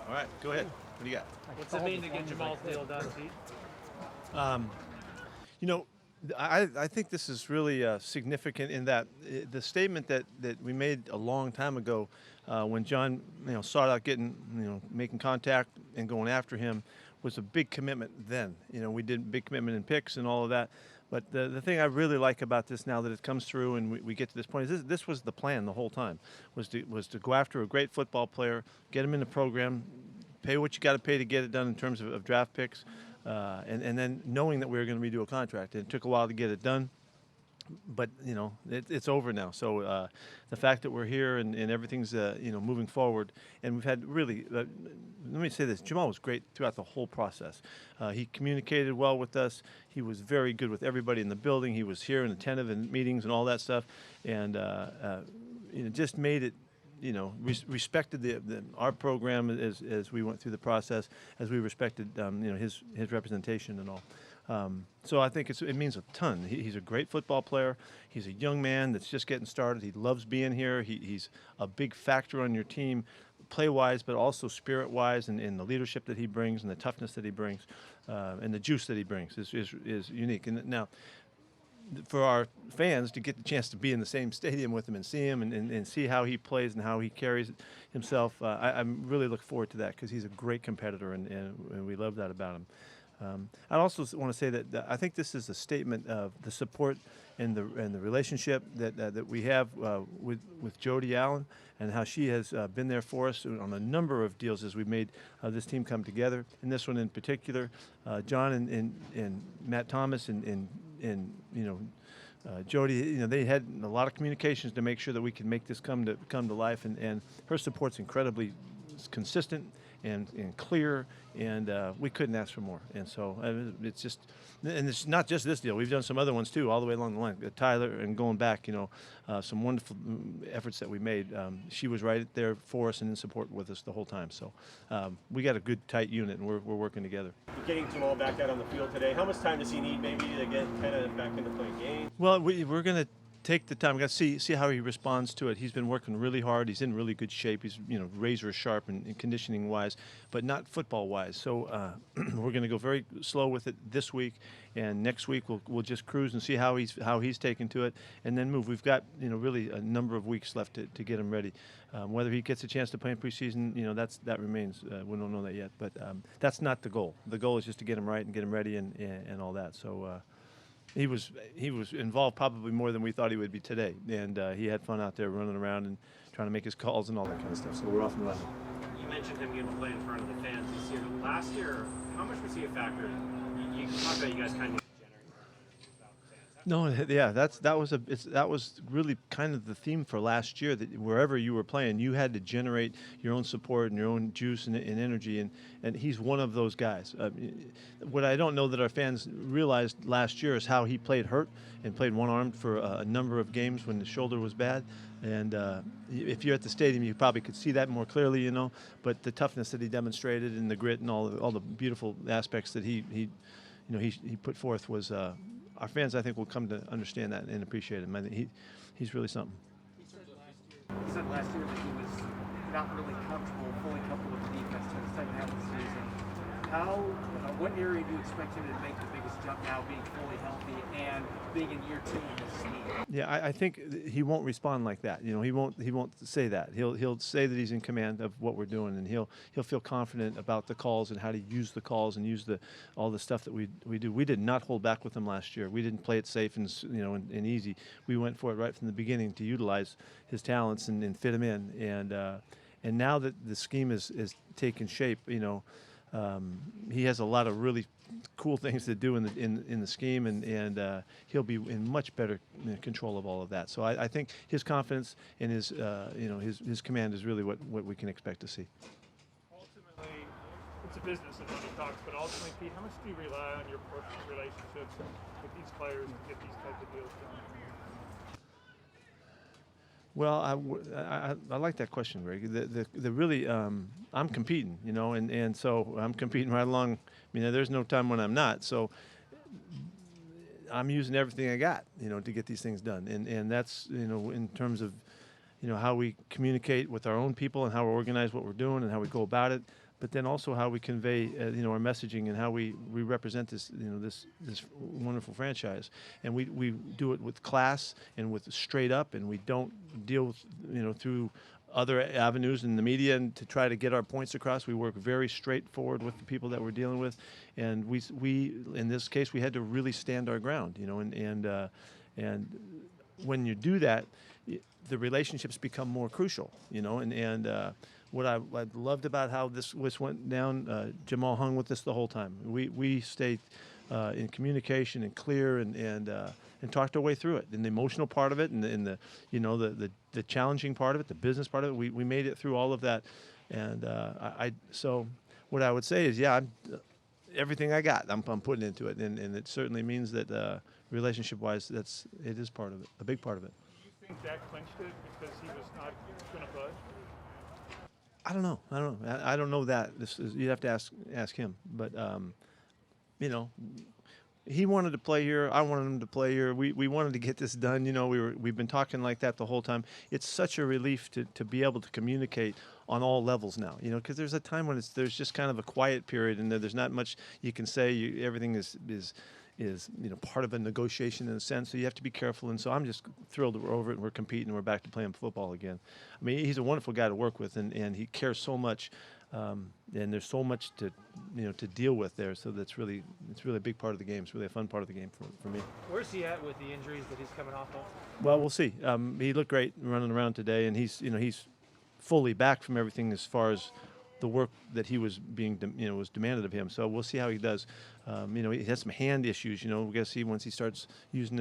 All right, go ahead. What do you got? What's it mean to get Jamal's deal done, Pete? Um, you know, I think this is really significant in that the statement that we made a long time ago when John sought out getting making contact and going after him was a big commitment then. We did a big commitment in picks and all of that. But the thing I really like about this now that it comes through and we get to this point is this was the plan the whole time was to go after a great football player, get him in the program, pay what you got to pay to get it done in terms of draft picks, and then knowing that we were going to redo a contract. It took a while to get it done, but it's over now. So the fact that we're here and everything's moving forward, and we've had really. Let me say this: Jamal was great throughout the whole process. He communicated well with us. He was very good with everybody in the building. He was here and attentive in meetings and all that stuff, and just made it. Respected our program as we went through the process, as we respected his representation and all. So I think it means a ton. He's a great football player. He's a young man that's just getting started. He loves being here. He's a big factor on your team, play-wise, but also spirit-wise, and the leadership that he brings, and the toughness that he brings, and the juice that he brings is unique. And now, for our fans to get the chance to be in the same stadium with him and see him and see how he plays and how he carries himself, I'm really look forward to that because he's a great competitor and we love that about him. I also want to say that I think this is a statement of the support and the relationship that we have with Jody Allen and how she has been there for us on a number of deals as we've made this team come together. And this one in particular, John and Matt Thomas and Jody, they had a lot of communications to make sure that we can make this come to life, and her support's incredibly consistent and clear, and we couldn't ask for more. And so it's just, and it's not just this deal. We've done some other ones too, all the way along the line. Tyler and going back, some wonderful efforts that we made. She was right there for us and in support with us the whole time. So we got a good tight unit, and we're working together. Getting Jamal back out on the field today, how much time does he need maybe to get kind of back into playing games? Well, we're going to take the time. We got to see how he responds to it. He's been working really hard. He's in really good shape. He's razor sharp and conditioning wise, but not football wise. So we're going to go very slow with it this week, and next week we'll just cruise and see how he's taken to it, and then move. We've got really a number of weeks left to get him ready. Whether he gets a chance to play in preseason, that remains. We don't know that yet, but that's not the goal. The goal is just to get him right and get him ready and all that. So. He was involved probably more than we thought he would be today, and he had fun out there running around and trying to make his calls and all that kind of stuff. So we're off and running. You mentioned him getting to play in front of the fans this year. Last year, how much was he a factor? You talked about you guys kind of No, yeah, that was really kind of the theme for last year. That wherever you were playing, you had to generate your own support and your own juice and energy, and he's one of those guys. What I don't know that our fans realized last year is how he played hurt and played one-armed for a number of games when the shoulder was bad. And if you're at the stadium, you probably could see that more clearly, But the toughness that he demonstrated and the grit and all the beautiful aspects that he put forth was. Our fans, I think, will come to understand that and appreciate him. I think he's really something. He said last year that he was not really fully comfortable with the defense in the second half of the season. What area do you expect him to make the biggest jump now, being fully healthy and being in year 2 in this scheme? Yeah, I think he won't respond like that. He won't say that. He'll say that he's in command of what we're doing, and he'll feel confident about the calls and how to use the calls and use all the stuff that we do. We did not hold back with him last year. We didn't play it safe and and easy. We went for it right from the beginning to utilize his talents and fit him in. And now that the scheme is taking shape, he has a lot of really cool things to do in the scheme, and he'll be in much better control of all of that. So I think his confidence and his command is really what we can expect to see. Ultimately, it's a business and money talks, but ultimately, Pete, how much do you rely on your personal relationships with these players to get these types of deals done? Well, I like that question, Greg. The really, I'm competing, and so I'm competing right along. There's no time when I'm not. So I'm using everything I got, to get these things done. And that's, in terms of, how we communicate with our own people and how we organize what we're doing and how we go about it, but then also how we convey, our messaging and how we represent this, this wonderful franchise. And we do it with class and with straight up, and we don't deal with, through other avenues in the media and to try to get our points across. We work very straightforward with the people that we're dealing with, and we in this case we had to really stand our ground, and when you do that, the relationships become more crucial, and what I loved about how this went down, Jamal hung with us the whole time. We stayed in communication and clear and talked our way through it. And the emotional part of it, and the challenging part of it, the business part of it, we made it through all of that. And so what I would say is, everything I got, I'm putting into it, and it certainly means that relationship-wise, it is part of it, a big part of it. Do you think that clinched it because he was not going to budge? I don't know. I don't know that. You'd have to ask him. But he wanted to play here. I wanted him to play here. We wanted to get this done. We've been talking like that the whole time. It's such a relief to be able to communicate on all levels now. Because there's a time when there's just kind of a quiet period, and there's not much you can say. Everything is part of a negotiation in a sense, so you have to be careful. And so I'm just thrilled that we're over it and we're competing and we're back to playing football again. I mean, he's a wonderful guy to work with, and he cares so much, and there's so much to deal with there. So it's really a big part of the game. It's really a fun part of the game for me. Where's he at with the injuries that he's coming off of? Well, we'll see. He looked great running around today, and he's fully back from everything as far as the work that he was was demanded of him. So we'll see how he does. He has some hand issues. We're going to see once he starts using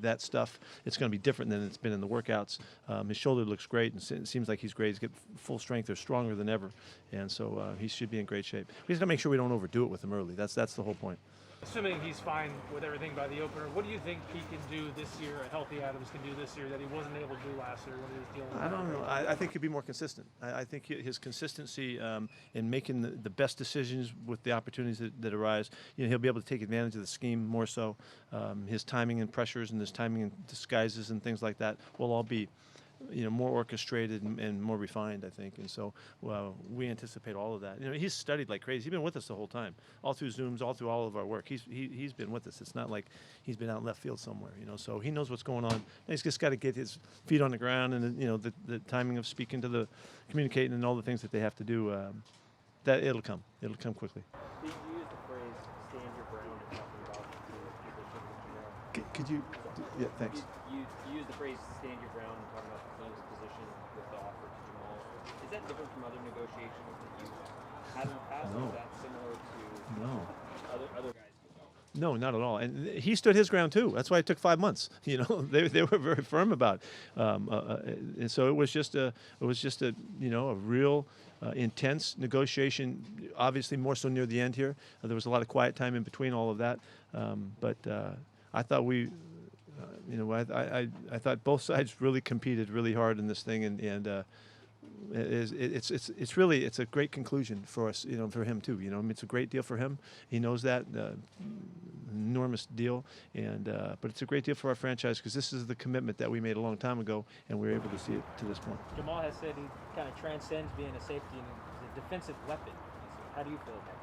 that stuff, it's going to be different than it's been in the workouts. His shoulder looks great, and it seems like he's great. He's got full strength. They're stronger than ever, and so he should be in great shape. We just got to make sure we don't overdo it with him early. That's the whole point. Assuming he's fine with everything by the opener, what do you think he can do this year, a healthy Adams can do this year that he wasn't able to do last year when he was dealing with I don't know. I think he'll be more consistent. I think his consistency in making the best decisions with the opportunities that arise, he'll be able to take advantage of the scheme more so. His timing and pressures and his timing and disguises and things like that will all be more orchestrated and more refined, I think. And so we anticipate all of that. He's studied like crazy. He's been with us the whole time, all through Zooms, all through all of our work. He's been with us. It's not like he's been out in left field somewhere, So he knows what's going on. And he's just got to get his feet on the ground and, the timing of speaking to communicating and all the things that they have to do. That it'll come. It'll come quickly. You used the phrase "stand your ground" in talking about the position. Could you? Yeah, thanks. You used the phrase "stand your ground" in talking about the position with the offer to Jamal. Is that different from other negotiations that you've had in the past? No. Is that similar to No. other guys? No, not at all. And he stood his ground too. That's why it took 5 months. They were very firm about it. And so it was just a real intense negotiation. Obviously, more so near the end here. There was a lot of quiet time in between all of that. But I thought I thought both sides really competed really hard in this thing, and it's a great conclusion for us, for him too. It's a great deal for him. He knows that, enormous deal, and but it's a great deal for our franchise because this is the commitment that we made a long time ago, and we were able to see it to this point. Jamal has said he kind of transcends being a safety and is a defensive weapon. How do you feel about that?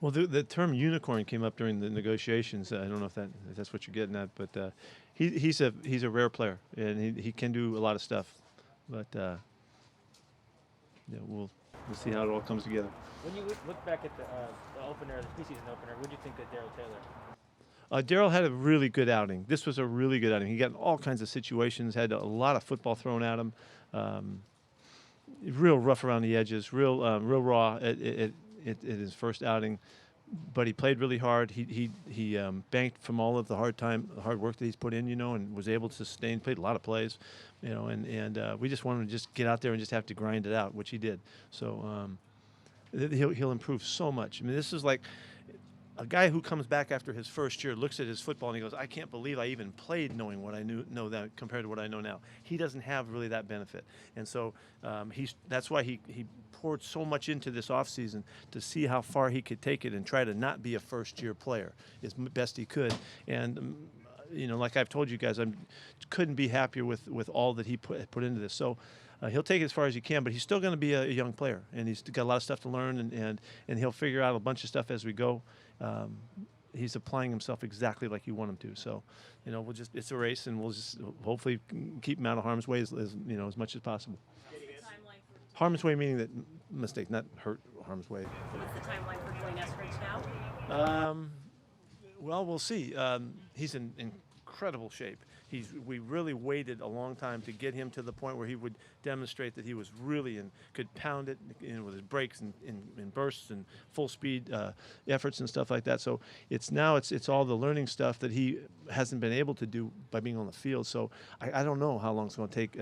Well, the term unicorn came up during the negotiations. I don't know if that's what you're getting at, but he's a rare player, and he can do a lot of stuff. But we'll see how it all comes together. When you look back at the opener, the preseason opener, what do you think of Darryl Taylor? Darryl had a really good outing. This was a really good outing. He got in all kinds of situations, had a lot of football thrown at him, real rough around the edges, real raw at his first outing, but he played really hard. He banked from all of the hard work that he's put in, and was able to sustain. Played a lot of plays, and we just wanted him to just get out there and just have to grind it out, which he did. So he'll improve so much. I mean, this is like a guy who comes back after his first year, looks at his football, and he goes, I can't believe I even played knowing what I know that compared to what I know now. He doesn't have really that benefit. And so that's why he poured so much into this offseason to see how far he could take it and try to not be a first-year player as best he could. And like I've told you guys, I couldn't be happier with all that he put into this. So he'll take it as far as he can, but he's still going to be a young player, and he's got a lot of stuff to learn, and he'll figure out a bunch of stuff as we go. He's applying himself exactly like you want him to. So, it's a race, and we'll just hopefully keep him out of harm's way as much as possible. Harm's way meaning that mistake, not hurt harm's way. What's the timeline for Dwayne Eskridge now? Well, we'll see. He's in incredible shape. We really waited a long time to get him to the point where he would demonstrate that he was really could pound it with his brakes and bursts and full speed efforts and stuff like that. So it's all the learning stuff that he hasn't been able to do by being on the field. So I don't know how long it's going to take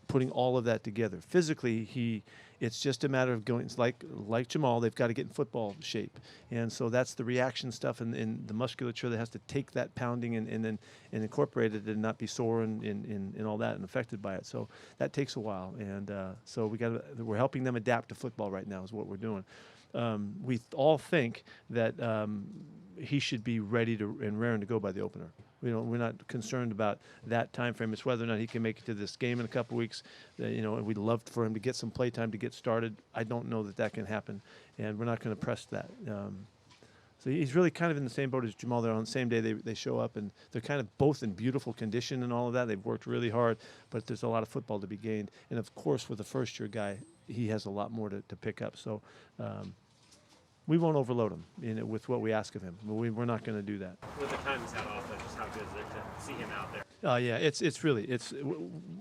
putting all of that together. Physically, it's just a matter of going. It's like Jamal, they've got to get in football shape, and so that's the reaction stuff and the musculature that has to take that pounding and incorporate it and not be sore and all that and affected by it. So that takes a while, and so we're helping them adapt to football right now is what we're doing. We all think that he should be ready and raring to go by the opener. We're not concerned about that time frame. It's whether or not he can make it to this game in a couple weeks. And we'd love for him to get some play time to get started. I don't know that can happen, and we're not going to press that. So he's really kind of in the same boat as Jamal. They're on the same day they show up, and they're kind of both in beautiful condition and all of that. They've worked really hard, but there's a lot of football to be gained. And, of course, with a first-year guy, he has a lot more to pick up. So we won't overload him with what we ask of him. We're not going to do that. With the time he's had off, just how good is it to see him out there? Yeah, it's really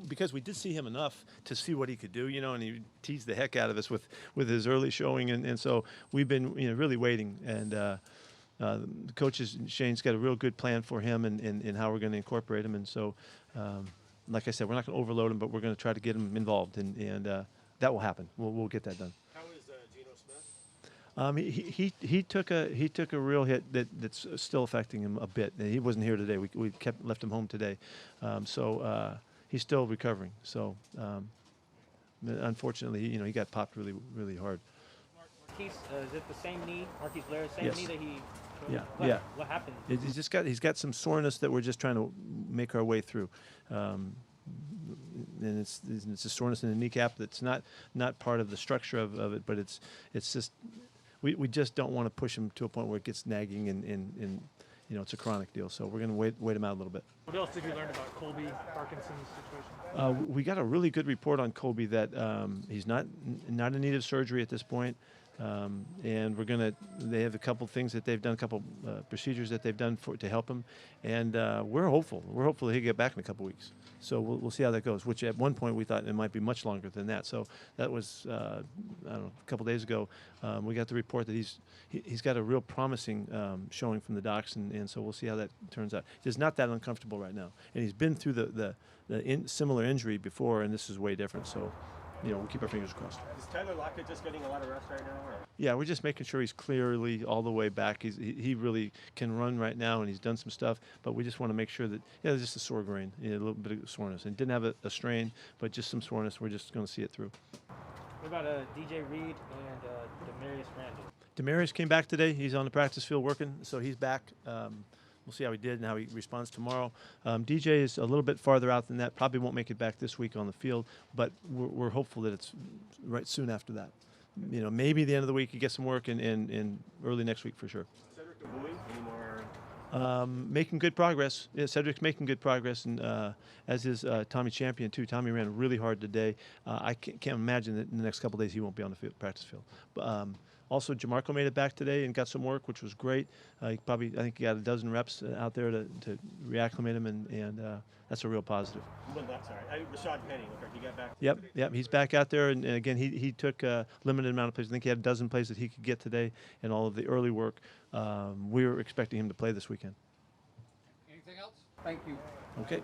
because we did see him enough to see what he could do, and he teased the heck out of us with his early showing, and so we've been really waiting, and the coaches, Shane's got a real good plan for him and how we're going to incorporate him, and so like I said, we're not going to overload him, but we're going to try to get him involved, and that will happen. We'll get that done. He took a real hit that's still affecting him a bit. He wasn't here today. We left him home today, so he's still recovering. So unfortunately, he got popped really, really hard. Marquise, is it the same knee? Marquise Blair, same Yes. knee that he? Yeah. What happened? He's got some soreness that we're just trying to make our way through. And it's a soreness in the kneecap that's not part of the structure of it, but it's just. We just don't want to push him to a point where it gets nagging and it's a chronic deal. So we're going to wait him out a little bit. What else did you learn about Colby Parkinson's situation? We got a really good report on Colby that he's not in need of surgery at this point. And they have a couple things that they've done, a couple procedures that they've done to help him. And we're hopeful. We're hopeful he'll get back in a couple weeks. So we'll see how that goes, which at one point we thought it might be much longer than that. So that was, I don't know, a couple days ago. We got the report that he's got a real promising showing from the docs, and so we'll see how that turns out. He's not that uncomfortable right now. And he's been through the similar injury before, and this is way different. So, we'll keep our fingers crossed. Is Tyler Lockett just getting a lot of rest right now? Or? Yeah, we're just making sure he's clearly all the way back. He really can run right now, and he's done some stuff. But we just want to make sure that there's just a sore groin, a little bit of soreness, and didn't have a strain, but just some soreness. We're just going to see it through. What about DJ Reed and Demarius Randall? Demarius came back today. He's on the practice field working, so he's back. We'll see how he did and how he responds tomorrow. DJ is a little bit farther out than that. Probably won't make it back this week on the field, but we're hopeful that it's right soon after that. Maybe the end of the week he gets some work, and early next week for sure. Cedric anymore? Making good progress. Yeah, Cedric's making good progress, and as is Tommy Champion too. Tommy ran really hard today. I can't imagine that in the next couple of days he won't be on the practice field. But, also, Jamarco made it back today and got some work, which was great. I think he got a dozen reps out there to reacclimate him, and that's a real positive. Who won that? Sorry. Rashad Penny, looked like he got back. Yep, he's back out there, and again, he took a limited amount of plays. I think he had a dozen plays that he could get today, and all of the early work. We were expecting him to play this weekend. Anything else? Thank you. Okay.